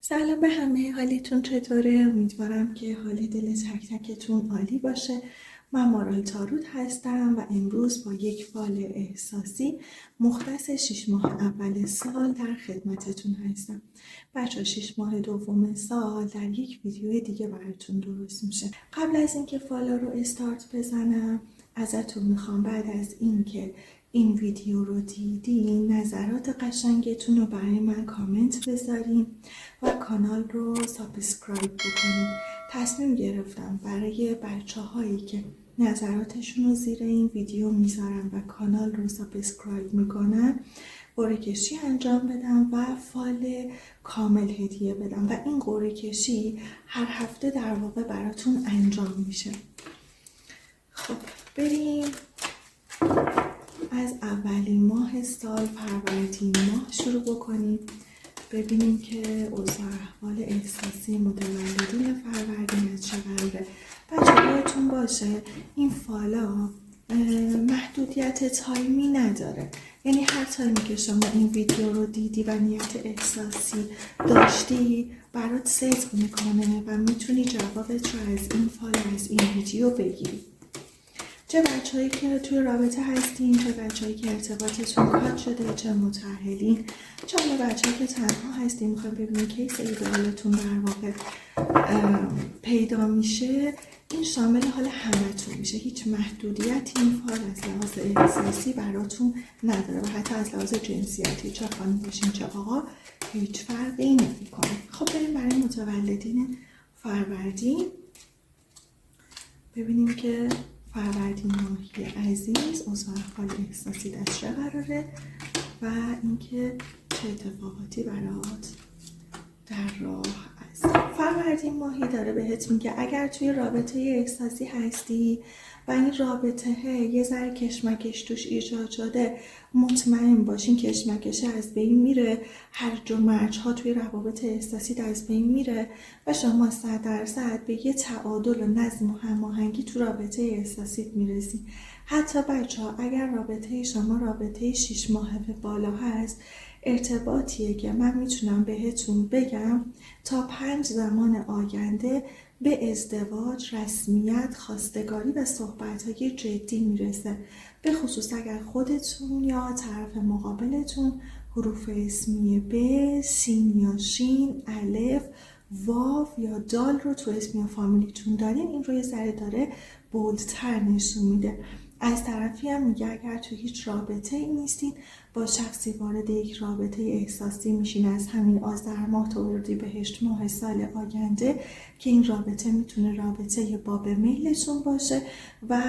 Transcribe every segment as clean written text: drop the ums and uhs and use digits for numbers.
سلام به همه، حالتون چطوره؟ امیدوارم که حال دل تک تکتون عالی باشه. من مارال تاروت هستم و امروز با یک فال احساسی مختص 6 ماه اول سال در خدمتتون هستم. بچه 6 ماه دوم سال در یک ویدیو دیگه براتون درست میشه. قبل از اینکه فالا رو استارت بزنم ازتون میخوام بعد از اینکه این ویدیو رو دیدین نظرات قشنگتون رو برای من کامنت بذارین و کانال رو سابسکرایب بکنین. تصمیم گرفتم برای بچه هایی که نظراتشون رو زیر این ویدیو میذارن و کانال رو سابسکرایب میکنن قرعه کشی انجام بدم و فال کامل هدیه بدم و این قرعه کشی هر هفته در واقع براتون انجام میشه. خب بریم از اولین ماه سال فروردین ماه شروع بکنیم، ببینیم که اوضاع احوال احساسی متولدین فروردین از چه قراره. بچه یادتون باشه این فالا محدودیت تایمی نداره، یعنی هر تایمی که شما این ویدیو رو دیدی و نیت احساسی داشتی برات صدق میکنه و میتونی جوابت رو از این فال از این ویدیو بگیری. چه بچه‌هایی که توی رابطه هستین، چه بچه‌هایی که ارتباطتون کات شده، چه متأهلین، چه بچه‌هایی که تنها هستین میخواین ببینین کیس ایدئالتون در واقع پیدا میشه. این شامل حال همتون میشه، هیچ محدودیتی این فال از لحاظ احساسی براتون نداره و حتی از لحاظ جنسیتی چه خانم باشین چه آقا هیچ فرقی نمیکنه. خب بریم برای متولدین فروردین ببینیم که فروردین ماهی عزیز اوضاع احوال احساسی در چه قراره و اینکه چه اتفاقاتی برات در راه است. فروردین ماهی داره بهت میگه اگر توی رابطه احساسی هستی و این رابطه یه ذره کشمکش توش ایجاد شده، مطمئن باشین کشمکش از بین میره، هرج و مرج ها توی روابط احساسی از بین میره و شما 100% به یه تعادل و نظم و هماهنگی تو رابطه احساسی میرسی. حتی بچه ها اگر رابطه شما رابطه 6 ماهه به بالا هست، ارتباطیه که من میتونم بهتون بگم تا 5 زمان آینده به ازدواج، رسمیت، خواستگاری و صحبت‌های جدی میرسه، به خصوص اگر خودتون یا طرف مقابلتون حروف اسمی ب، سین یا شین، الف، واو یا دال رو تو اسم یا فامیلیتون دارین. این رو یه ذره داره بولدتر نشون میده. از طرفی هم میگه اگر تو هیچ رابطه ای نیستین، با شخصی وارد یک رابطه احساسی میشین از همین آذر ماه تا اردیبهشت ماه سال آینده که این رابطه میتونه رابطه باب میلتون باشه و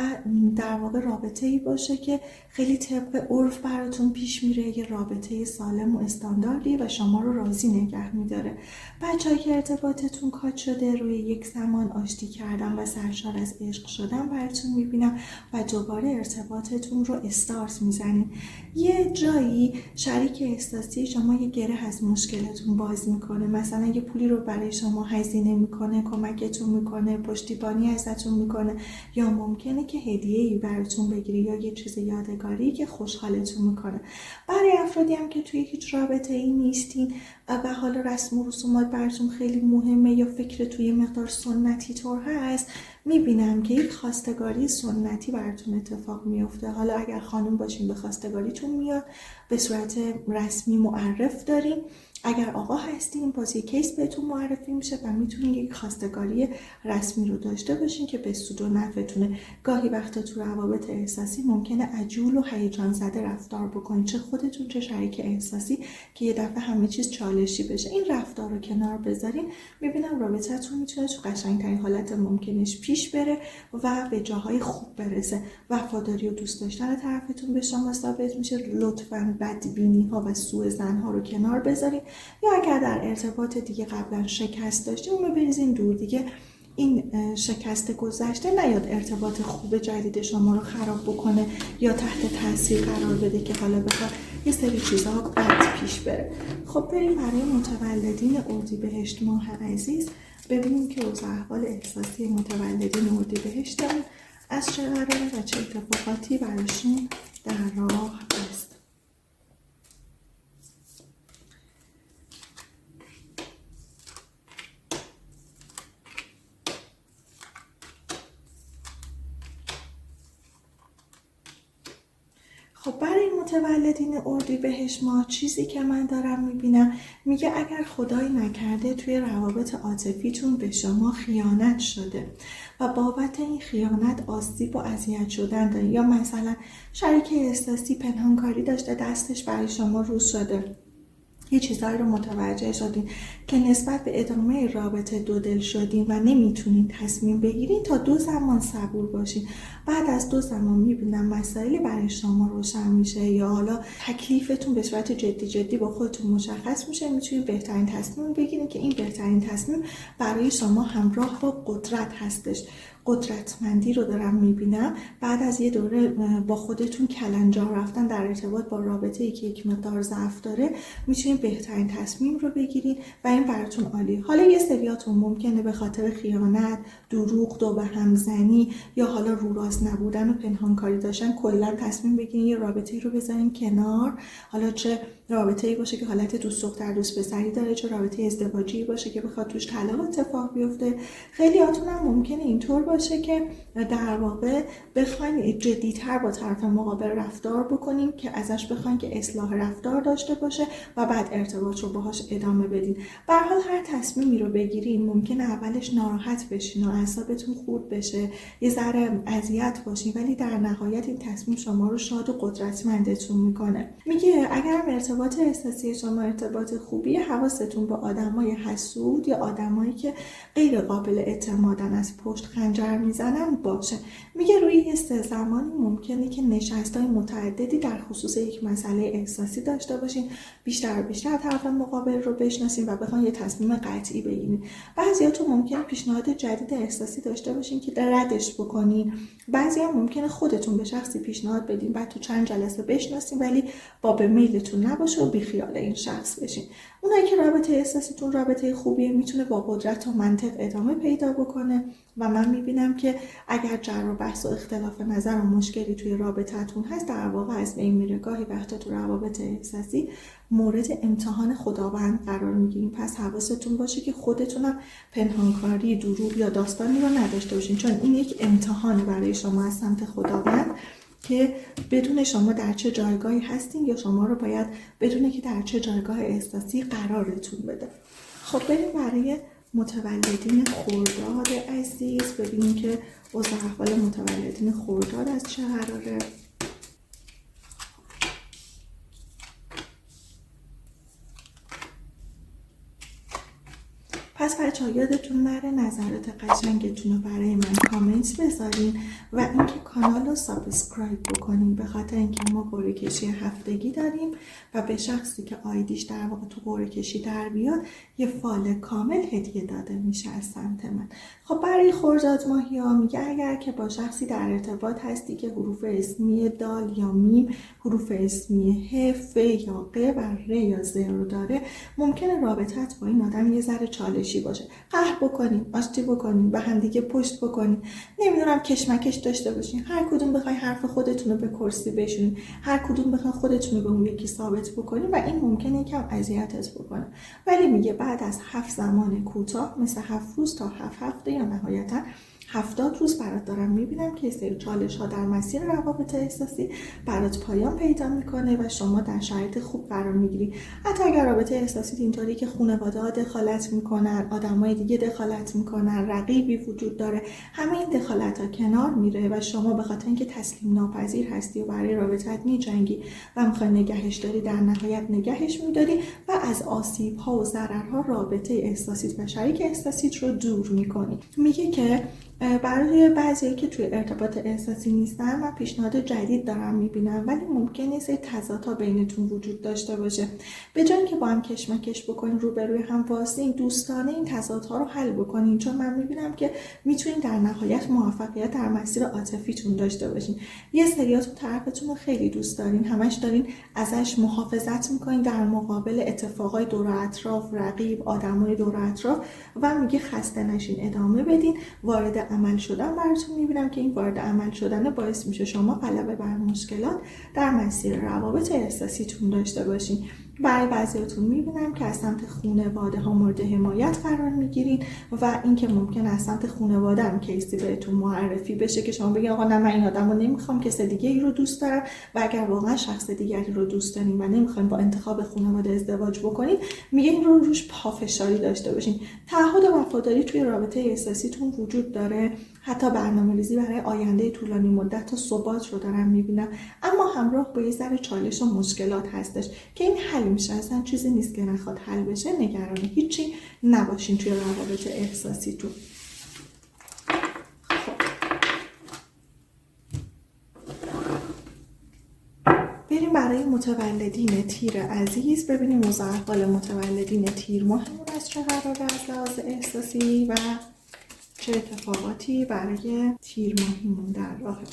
در واقع رابطه ای باشه که خیلی طبق عرف براتون پیش میره، یه رابطه سالم و استانداردی و شما رو راضی نگه میداره. بچه‌ای که ارتباطتون کات شده، روی یک زمان آشتی کردن و سرشار از عشق شدن براتون میبینم و دوباره ارتباطتون رو استارت میزنین. یه جایی شریک احساسی شما یه گره از مشکلتون باز میکنه، مثلا یه پولی رو برای شما هزینه میکنه، کمکتون میکنه، پشتیبانی ازتون میکنه، یا ممکنه که هدیه‌ای براتون بگیره یا یه چیز یادگاری که خوشحالتون میکنه. برای افرادی هم که توی هیچ رابطه ای نیستین و حالا رسم و رسومات براتون خیلی مهمه یا فکر توی مقدار سنتی طور هست، میبینم که یک خواستگاری سنتی براتون اتفاق میفته. حالا اگر خانم باشین به خواستگاریتون میاد، به صورت رسمی معرف دارین. اگر آقا هستین باز یک کیس بهتون معرفی میشه و میتونین یک خواستگاری رسمی رو داشته باشین که به سود و نفعتونه. گاهی وقتا تو روابط احساسی ممکنه عجول و هیجان زده رفتار بکنین، چه خودتون چه شریک احساسی، که یه دفعه همه چیز چالشی بشه. این رفتار رو کنار بذارین، میبینم رابطه‌تون میتونه تو قشنگترین حالت ممکنش پیش بره و به جاهای خوب برسه. وفاداری و دوست داشتن طرفتون به شما ثابت میشه. لطفاً بدبینی ها و سوء ظن ها رو کنار بذارین، یا اگر در ارتباط دیگه قبلا شکست داشتیم اون رو بریزین دور. دیگه این شکست گذشته نیاد ارتباط خوب جدید شما رو خراب بکنه یا تحت تاثیر قرار بده که حالا بخواد یه سری چیزها بد پیش بره. خب بریم برای متولدین اردیبهشت ماه عزیز ببینیم که اوضاع احوال احساسی متولدین اردیبهشتمون از چه قراره و چه اتفاقاتی براشون در راه است. خب برای متولدین اردیبهشت ماه چیزی که من دارم میبینم میگه اگر خدایی نکرده توی روابط عاطفیتون به شما خیانت شده و بابت این خیانت آسیب و اذیت شدن دارین، یا مثلا شریک احساسی پنهانکاری داشته، دستش برای شما روز شده، یه چیزایی رو متوجه شدین که نسبت به ادامه رابطه دو دل شدین و نمیتونین تصمیم بگیرین، تا 2 زمان صبور باشین. بعد از 2 زمان میبینم مسائلی برای شما روشن میشه، یا حالا تکلیفتون به صورت جدی با خودتون مشخص میشه، میتونین بهترین تصمیم بگیرین که این بهترین تصمیم برای شما همراه با قدرت هستش. قدرتمندی رو دارم میبینم. بعد از یه دوره با خودتون کلنجار رفتن در ارتباط با رابطه‌ای که یک مقدار ضعف داره، میتونین بهترین تصمیم رو بگیرین و این براتون عالیه. حالا یه سریاتون ممکنه به خاطر خیانت، دروغ، دو به هم زنی یا حالا رو راست نبودن و پنهانکاری داشتن کلا تصمیم بگیرین یه رابطه‌ای رو بذارین کنار. حالا چه رابطه‌ای باشه که حالت دوست دختر دوست پسری داره، چه رابطه ازدواجی باشه که بخواد توش طلاق اتفاق بیفته. خیلیاتون هم ممکنه اینطور باشه که در واقع بخواین جدی‌تر با طرف مقابل رفتار بکنین که ازش بخواین که اصلاح رفتار داشته باشه و بعد ارتباط رو باهاش ادامه بدین. به هر حال هر تصمیمی رو بگیرین ممکنه اولش ناراحت بشین و اعصابتون خورد بشه، یه ذره اذیت باشین، ولی در نهایت این تصمیم شما رو شاد و قدرتمندتون میکنه. میگه اگر ارتباط احساسی شما ارتباط خوبیه، حواستون به آدمای حسود یا آدمایی که غیر قابل اعتمادن از پشت خنجر میزنن باشه. میگه روی یه 3 زمانی ممکنه که نشستای متعددی در خصوص یک مسئله احساسی داشته باشین، بیشتر و بیشتر طرف مقابل رو بشناسین و بخواین یه تصمیم قطعی بگیرین. بعضیاتون ممکنه پیشنهاد جدید احساسی داشته باشین که ردش بکنین، بعضیا ممکنه خودتون به شخصی پیشنهاد بدین، بعد تو چند جلسه بشناسین ولی با به میلتون نباشه و بیخیال این شخص بشین. اونایی که رابطه احساسیتون رابطه خوبیه، میتونه با قدرت و منطق ادامه پیدا بکنه و من میبینم که اگر جر و بحث و اختلاف نظر و مشکلی توی رابطتون هست، در واقع از بین میره. گاهی وقتا تو روابط احساسی مورد امتحان خداوند قرار میگیریم، پس حواستون باشه که خودتونم پنهانکاری، دروغ یا داستانی رو نداشته باشین، چون این یک امتحان برای شما از سمت خداوند که بدون شما در چه جایگاهی هستین، یا شما رو باید بدونه که در چه جایگاه احساسی قرارتون بده. خب بریم برای متولدین خرداد عزیز، ببینیم که اوضاع احوال متولدین خرداد از چه قراره. پس بچه‌ها یادتون نره نظرات قشنگتون رو برای من کامنت بذارین و اینکه کانال رو سابسکرایب بکنین، به خاطر اینکه ما قرعه کشی هفتگی داریم و به شخصی که آیدیش در واقع تو قرعه کشی در بیاد یه فال کامل هدیه داده میشه از سمت من. خب برای خرداد ماهی‌ها میگه اگر که با شخصی در ارتباط هستی که حروف اسمی دال یا میم، حروف اسمی ه، ف یا ق و ر یا ز رو داره، ممکنه رابطت با این آدم یه ذره چالشی باشه. قهر بکنین، آشتی بکنین، به هم دیگه پشت بکنین، نمیدونم کشمکش داشته باشین، هر کدوم بخوای حرف خودتون رو به کرسی بشونین، هر کدوم بخوای خودتون رو به اون یکی ثابت بکنین و این ممکنه یکم اذیتت بکنه. ولی میگه بعد از 7 زمان کوتاه مثل 7 روز تا 7 هفته یا نهایتا 70 روز برات دارم میبینم که سری چالش ها در مسیر روابط احساسی برات پایان پیدا میکنه و شما در شرایط خوب قرار میگیری. حتی اگر رابطه احساسی اینطوری که خانواده ها دخالت میکنن، آدمای دیگه دخالت میکنن، رقیبی وجود داره، همه این دخالت ها کنار میره و شما به خاطر اینکه تسلیم ناپذیر هستی و برای رابطت میجنگی و میخوای نگهش داری، در نهایت نگهش میداری و از آسیب ها و ضررها رابطه احساسیت و شریک احساسیت رو دور میکنی. میگه که برای بعضیایی که توی ارتباط احساسی نیستن من پیشنهاد جدید دارم میبینم، ولی ممکنه سری تضادها بینتون وجود داشته باشه. به جای اینکه با هم کشمکش بکنین، روبروی هم واسین، دوستانه این تضادها رو حل بکنین، چون من میبینم که میتونین در نهایت موفقیت در مسیر عاطفیتون داشته باشین. یه سریاتون طرفتون رو خیلی دوست دارین، همش دارین ازش محافظت میکنین در مقابل اتفاقای دور و اطراف، رقیب، آدمای دور و اطراف و میگه خسته نشین، ادامه بدین. وارد عمل شدن براتون میبینم که این وارد عمل شدن باعث میشه شما غلبه بر مشکلات در مسیر روابط احساسیتون داشته باشین برای بعضیاتون میبینم که از سمت خانواده ها مورد حمایت قرار میگیرین و اینکه ممکن است سمت خانواده هم کیسی بهتون معرفی بشه که شما بگید آقا نه من این آدمو نمیخوام، کس دیگه ای رو دوست دارم. و اگر واقعا شخص دیگری رو دوست دارین و نمیخواین با انتخاب خانواده ازدواج بکنین، میگه این رو روش پافشاری داشته باشین. تعهد و وفاداری توی رابطه احساسیتون وجود داره، حتی برنامه‌ریزی برای آینده طولانی مدت تا ثبات رو دارم میبینم، اما همراه با یه ذره چالش و مشکلات هستش که این حل میشه. اصلا چیزی نیست که نخواد حل بشه. نگران هیچی نباشین توی روابط احساسیتون. بریم برای متولدین تیر عزیز، ببینیم اوضاع احوال متولدین تیر ماهمون از چه قراره از لحاظ احساسی و چه اتفاقاتی برای تیر ماهیمون در راهه.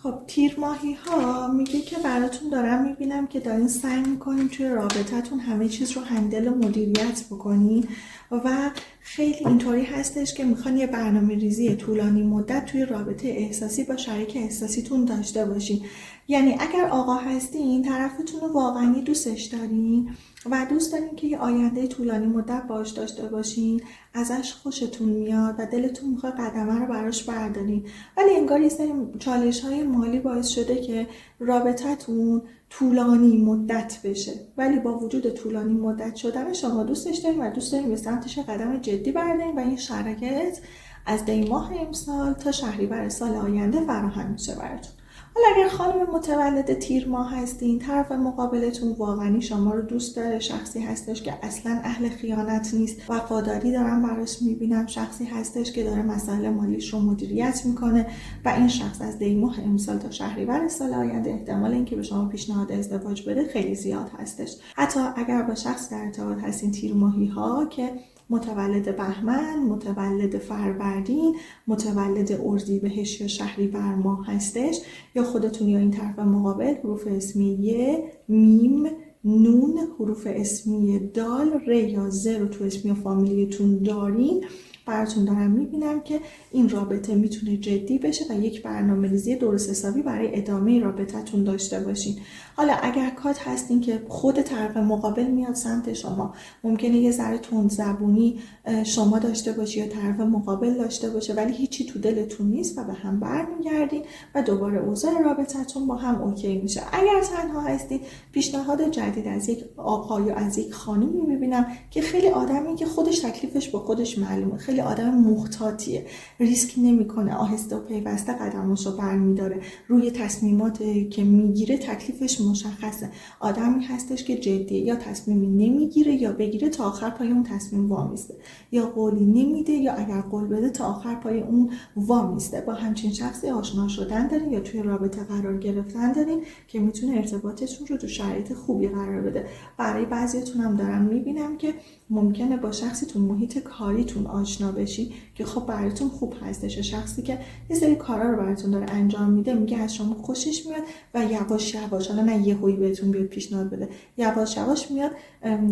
خب تیر ماهی ها میگه که براتون دارم میبینم که دارین سعی میکنین توی رابطتون همه چیز رو هندل و مدیریت بکنین و خیلی اینطوری هستش که میخوان یه برنامه ریزی طولانی مدت توی رابطه احساسی با شریک احساسیتون داشته باشین. یعنی اگر آقا هستین، طرفتون رو واقعا دوستش دارین و دوست دارین که یه آینده طولانی مدت باش داشته باشین، ازش خوشتون میاد و دلتون میخواد قدمه رو براش بردارین، ولی انگار یه سری چالش‌های مالی باعث شده که رابطتون طولانی مدت بشه. ولی با وجود طولانی مدت شدن شما دوستش دارین و دوست دارین به سمتش قدم جدی بردارین و این شرایط از دی ماه امسال تا شهریور سال آینده فراهم میشه براتون. حالا اگر خانم متولد تیر ماه هستین، طرف مقابلتون واقعا شما رو دوست داره، شخصی هستش که اصلا اهل خیانت نیست، وفاداری دارم براش میبینم، شخصی هستش که داره مسائل مالیش رو مدیریت میکنه و این شخص از دی ماه امسال تا شهریور سال آینده احتمال اینکه به شما پیشنهاد ازدواج بده خیلی زیاد هستش. حتی اگر با شخص در ارتباط هستین تیر ماهی ها که متولد بهمن، متولد فروردین، متولد اردیبهشت یا شهریور ماه هستش، یا خودتون یا این طرف مقابل حروف اسمی ی، میم، نون، حروف اسمی دال، ر یا ز رو تو اسمی فامیلیتون دارین، براتون دارم میبینم که این رابطه میتونه جدی بشه و یک برنامه‌ریزی درست حسابی برای ادامه رابطتون داشته باشین. حالا اگر کات هستین که خود طرف مقابل میاد سمت شما، ممکنه یه ذره تند زبونی شما داشته باشی یا طرف مقابل داشته باشه، ولی هیچی تو دلتون نیست و به هم برمیگردین و دوباره اوضاع رابطتون با هم اوکی میشه. اگر تنها هستین، پیشنهاد جدید از یک آقا یا از یک خانمی میبینم که خیلی آدمی که خودش تکلیفش با خودش معلومه، خیلی آدم محتاطیه، ریسک نمیکنه، آهسته و پیوسته قدمشو برمیداره، روی تصمیماتی که میگیره تکلیفش مشخصه، آدمی هستش که جدیه، یا تصمیمی نمیگیره یا بگیره تا آخر پای اون تصمیم وامیسته، یا قولی نمیده یا اگر قول بده تا آخر پای اون وامیسته. با همچین شخصی آشنا شدن دارین یا توی رابطه قرار گرفتن دارین که میتونه ارتباطتون رو تو شرایط خوبی قرار بده. برای بعضیتون هم دارم میبینم که ممکنه با شخصی تو محیط کاریتون آشنا بشین که خب براتون خوب هستش، شخصی که یه سری کارا رو براتون داره انجام میده، میگه از شما خوشش میاد و یواش یواش، حالا نه یهویی بهتون بیاد پیشنهاد بده، یواش یواش میاد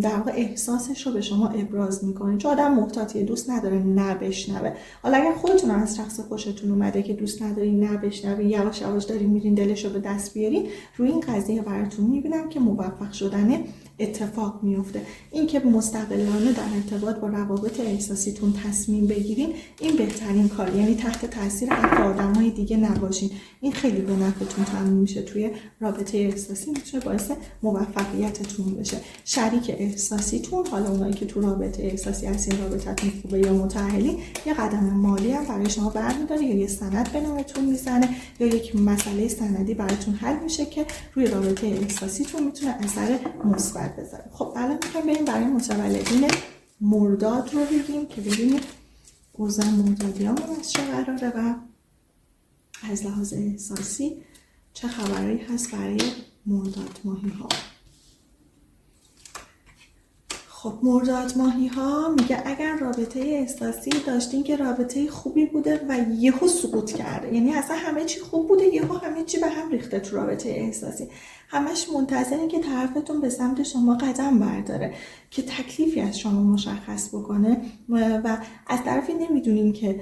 در واقع احساسش رو به شما ابراز میکنه، چون آدم محتاطیه، دوست نداره نبشنوه. حالا اگر خودتون از شخص خوشتون اومده که دوست ندارین نبشنوین، یواش یواش دارین میرین دلش رو به دست بیارین، روی این قضیه براتون میبینم که موفق شدن اتفاق میفته. این که مستقلانه در ارتباط با روابط احساسیتون تصمیم بگیرین، این بهترین کار، یعنی تحت تاثیر حرف آدمای دیگه نباشین. این خیلی به نفعتون تموم میشه توی رابطه احساسی، میتونه باعث موفقیتتون بشه. شریک احساسیتون، حالا اونایی که تو رابطه احساسی هستین، رابطتون خوبه یا متأهلین، یه قدم مالی هم برای شما برمی‌داره یا یه سند به نامتون میزنه یا یک مسئله سندی براتون حل میشه که روی رابطه احساسیتون میتونه اثر مثبت بذاره. خب الان میخوایم بریم برای متولدین مرداد رو بگیم که ببینیم اوضاع مردادیامون از چه قراره و از لحاظ احساسی چه خبرایی هست برای مرداد ماهی ها. خب مرداد ماهی ها میگه اگر رابطه احساسی داشتین که رابطه خوبی بوده و یهو سقوط کرده، یعنی اصلا همه چی خوب بوده یهو همه چی به هم ریخته تو رابطه احساسی، همش منتظرین که طرفتون به سمت شما قدم برداره، که تکلیفی از شما مشخص بکنه و از طرفی نمیدونین که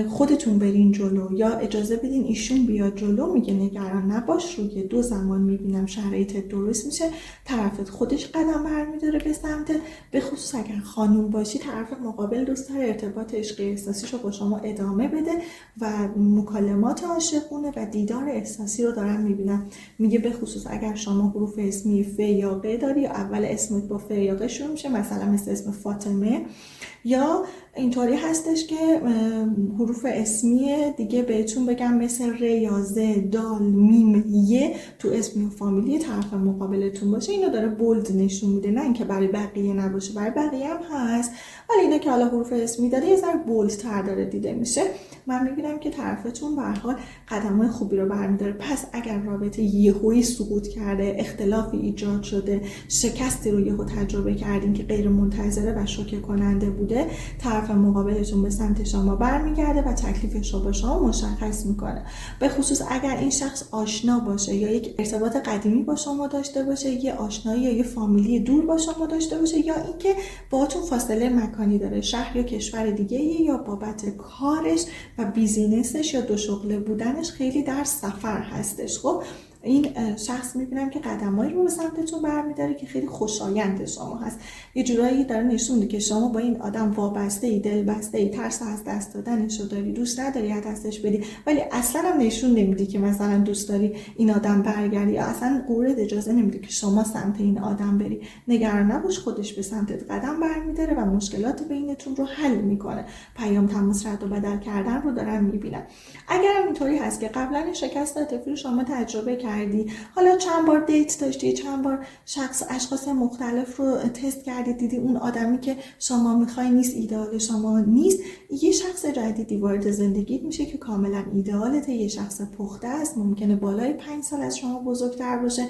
خودتون برین جلو یا اجازه بدین ایشون بیاد جلو. میگه نگران نباش، روی 2 زمان میبینم شرایطت درست میشه، طرفت خودش قدم برمیداره به سمت، به خصوص اگر خانوم باشی طرف مقابل دوست داره ارتباط عشقی احساسیشو با شما ادامه بده و مکالمات عاشقونه و دیدار احساسی رو دارم میبینم. میگه به خصوص اگر شما حروف اسمی ف یا ق داری یا اول اسمت با ف یا ق شروع میشه، مثلا مثل اسم فاطمه، یا اینطوری هستش که حروف اسمی دیگه بهتون بگم مثل ر یا ز دال میم ی تو اسمی و فامیلی طرف مقابلتون باشه. اینو داره بولد نشون میده، نه اینکه برای بقیه نباشه، برای بقیه هم هست، ولی اینا که حالا حروف اسمی داره یه ذره بولد تر داره دیده میشه. من میبینم که طرفتون به هر حال قدم‌های خوبی رو برمی‌داره. پس اگر رابطه یهویی سقوط کرده، اختلافی ایجاد شده، شکستی رو یهو تجربه کردین که غیر منتظره و شوکه کننده بوده، طرف مقابلتون به سمت شما برمیگرده و تکلیفش رو با شما مشخص میکنه. به خصوص اگر این شخص آشنا باشه یا یک ارتباط قدیمی با شما داشته باشه، یه آشنایی یا یه فامیلی دور با شما داشته باشه، یا اینکه باهاتون فاصله مکانی داره، شهر یا کشور دیگه، یا بابت کارش و بیزینسش یا دو شغله بودنش خیلی در سفر هستش. خب این شخص میبینم که قدمایی رو به سمتتون برمیداره که خیلی خوشایند شما هست. یه جورایی داره نشون میده که شما با این آدم وابسته ای، دل بسته ای، ترس از دست دادنش رو داری، دوست نداری از دستش بدی، ولی اصلا هم نشون نمیدی که مثلا دوست داری این آدم برگردی، یا اصلا قورت اجازه نمیده که شما سمت این آدم بری. نگران نباش، خودش به سمتت قدم برمیداره و مشکلات بینتون رو حل میکنه. پیام تماس رد و بدل کردن رو دارم میبینم. اگر هم اینطوری هست که قبلا شکست عاطفی رو شما تجربه کردی، حالا چند بار دیت داشتی، چند بار اشخاص مختلف رو تست کردی، دیدی اون آدمی که شما میخوای نیست، ایدئال شما نیست، یه شخص جدیدی وارد زندگیت میشه که کاملا ایدئالته، یه شخص پخته است، ممکنه بالای 5 سال از شما بزرگتر باشه،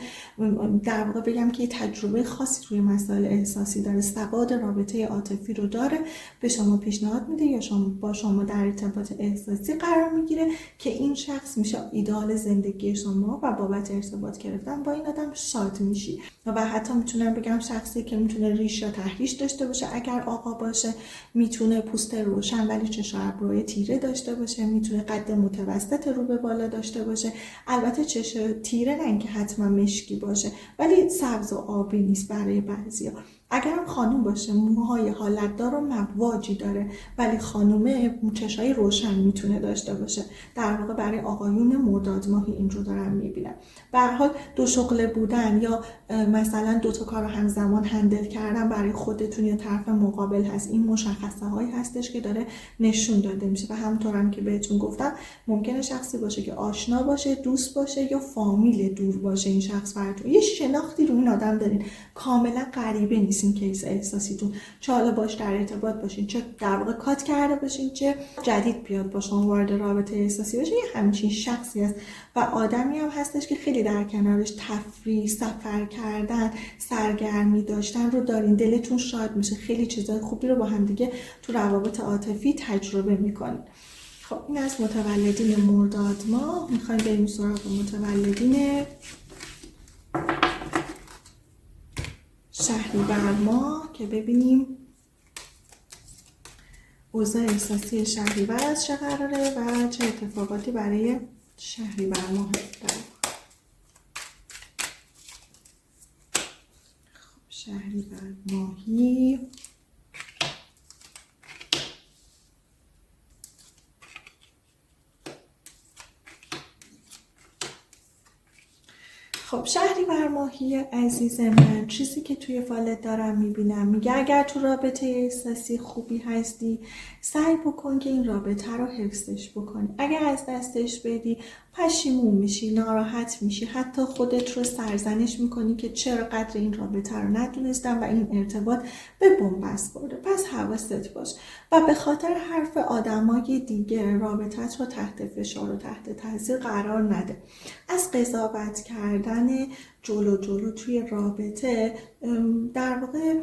در واقع بگم که تجربه خاصی روی مسائل احساسی داره، سواد رابطه عاطفی رو داره، به شما پیشنهاد میده یا شما با شما در ارتباط احساسی قرار میگیره که این شخص میشه ایدئال زندگی شما و بابت ارتباط گرفتن با این آدم شاد میشی. و حتی میتونم بگم شخصی که میتونه ریش یا تحریش داشته باشه اگر آقا باشه، میتونه پوست روشن ولی چشم ابروی تیره داشته باشه، میتونه قد متوسط رو به بالا داشته باشه، البته چشم تیره نه اینکه حتما مشکی باشه ولی سبز و آبی نیست برای بعضیا. اگر هم خانوم باشه، موهای حالتدار و مواجی داره ولی خانومه چشای روشن میتونه داشته باشه، در واقع برای آقایون مرداد ماهی این رو دارم میبینم. به هر حال دو شغله بودن یا مثلا 2 تا کار رو همزمان هندل کردن برای خودتون یا طرف مقابل هست. این مشخصه هایی هستش که داره نشون داده میشه و همونطور هم که بهتون گفتم ممکنه شخصی باشه که آشنا باشه، دوست باشه یا فامیل دور باشه. این شخص براتون یه شناختی رو این آدم دارین، کاملا غریبه نیست این کیس احساسیتون، چه حالا باش در ارتباط باشین، چه در واقع کات کرده باشین، چه جدید بیاد با شما وارد رابطه احساسی بشه، یه همچین شخصی است و آدمی هم هستش که خیلی در کنارش تفریح، سفر کردن، سرگرمی داشتن رو دارین، دلتون شاد میشه، خیلی چیزای خوبی رو با هم دیگه تو روابط عاطفی تجربه میکنین. خب این از متولدین مرداد ماه. میخوایم بریم سراغ متولدین شهریور ماه که ببینیم اوضاع احساسی شهریور از چه قراره و چه اتفاقاتی برای شهریور ماه داره. خب شهریور ماهی خب شهریور ماهی عزیز من، چیزی که توی فالت دارم میبینم میگه اگر تو رابطه احساسی خوبی هستی سعی بکن که این رابطه رو حفظش بکنی. اگر از دستش بدی پشیمون میشی، ناراحت میشی، حتی خودت رو سرزنش میکنی که چرا قدر این رابطه رو ندونستم و این ارتباط به بنبست برده. پس حواست باش و به خاطر حرف آدمای دیگه رابطت رو تحت فشار و تحت تاثیر قرار نده. از قضاوت کردن جلو توی رابطه در واقع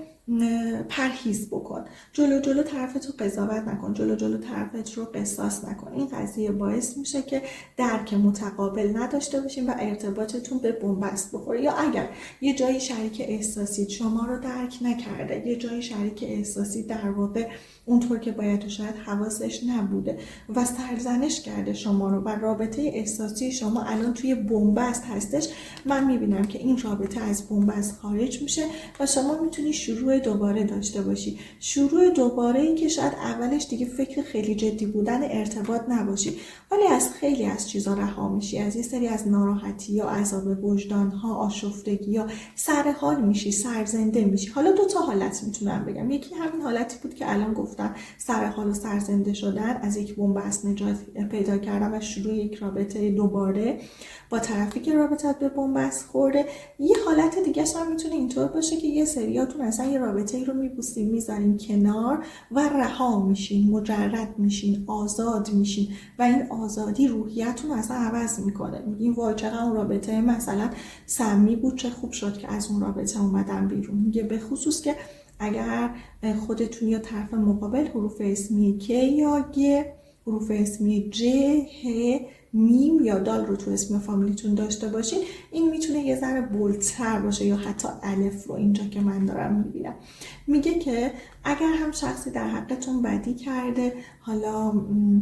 پرهیز بکن. جلو طرفتو قضاوت نکن، جلو طرفت رو قصاص نکن. این قضیه باعث میشه که درک متقابل نداشته باشین و ارتباطتون به بنبست بخوره. یا اگر یه جایی شریک احساسی شما رو درک نکرده، یه جایی شریک احساسی در واقع اونطور که باید و شاید حواسش نبوده و سرزنش کرده شما رو و رابطه احساسی شما الان توی بنبست هستش، من میبینم که این رابطه از بنبست خارج میشه و شما میتونی شروع دوباره داشته باشی. شروع دوباره ای که شاید اولش دیگه فکر خیلی جدی بودن ارتباط نباشی، ولی از خیلی از چیزا رها میشی، از یه سری از ناراحتی یا عذاب وجدان ها، آشفتگی یا سر حال میشی، سرزنده میشی. حالا دو تا حالت میتونم بگم. یکی همین حالتی بود که الان گفتم، سر حال و سرزنده شدن، از یک بنبست نجات پیدا کردن و شروع یک رابطه دوباره با طرفی که رابطت به بنبست خورده. یه حالت دیگه هم میتونه اینطور باشه که یه سریاتون اصلا یه رابطه ای رو میبوسین، میذارین کنار و رها میشین، مجرد میشین، آزاد میشین و این آزادی روحیتون اصلا عوض میکنه. میگین وای چقدر اون رابطه مثلا سمی بود، چه خوب شد که از اون رابطه اومدم بیرون. میگه به خصوص که اگر خودتون یا طرف مقابل حروف اسمی که یا گ، حروف اسمی ج، ه، میم یا دال رو تو اسم فامیلیتون داشته باشین، این میتونه یه ذره بولتر باشه یا حتی الف رو اینجا که من دارم میبینم. میگه که اگر هم شخصی در حقتون بدی کرده، حالا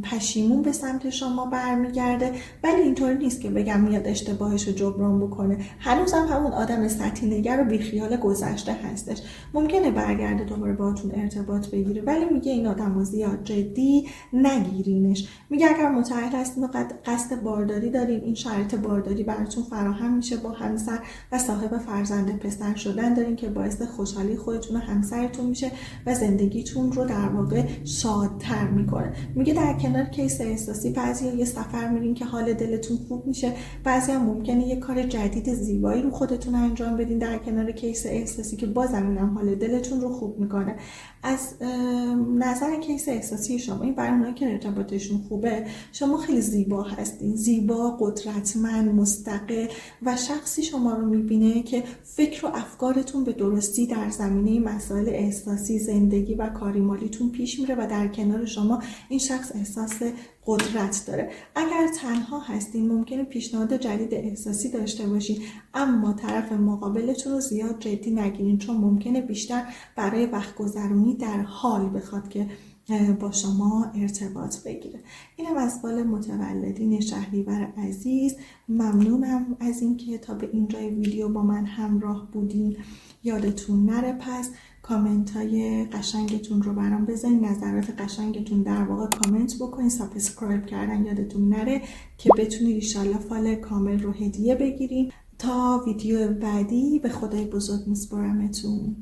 پشیمون به سمت شما برمیگرده، ولی اینطوری نیست که بگم میاد اشتباهش رو جبران بکنه. هنوزم همون آدم سطحی نگر و بیخیال گذشته هستش. ممکنه برگرده دوباره باهاتون ارتباط بگیره، ولی میگه این آدمو زیاد جدی نگیرینش. میگه اگر متأهل هستین و قصد بارداری دارین، این شرط بارداری براتون فراهم میشه با همسر و صاحب فرزند پسر شدن دارین که باعث خوشحالی خودتون و همسرتون میشه و زندگیتون رو در واقع شادتر میکنه. میگه در کنار کیس احساسی بعضیا یه سفر میرین که حال دلتون خوب میشه، بعضیا ممکنه یه کار جدید زیبایی رو خودتون انجام بدین در کنار کیس احساسی که بازم اینم حال دلتون رو خوب میکنه. از نظر کیس احساسی شما، این برای اونایی که ارتباطشون خوبه، شما خیلی زیبا هستین، زیبا، قدرتمند، مستقل و شخصی شما رو میبینه که فکر و افکارتون به درستی در زمینه مسائل احساسی، زندگی و کاری مالیتون پیش میره و در کنار شما این شخص احساس قدرت داره. اگر تنها هستین ممکنه پیشنهاد جدید احساسی داشته باشین، اما طرف مقابلتون رو زیاد جدی نگیرین، چون ممکنه بیشتر برای وقت گذرونی در حال بخواد که با شما ارتباط بگیره. اینم از فال متولدین شهریور عزیز. ممنونم از اینکه تا به اینجای ویدیو با من همراه بودین. یادتون نره پس کامنت های قشنگتون رو برام بذارین، نظرات قشنگتون در واقع کامنت بکنین، سابسکرایب کردن یادتون نره که بتونید انشالله فال کامل رو هدیه بگیرین. تا ویدیو بعدی به خدای بزرگ میسپارمتون.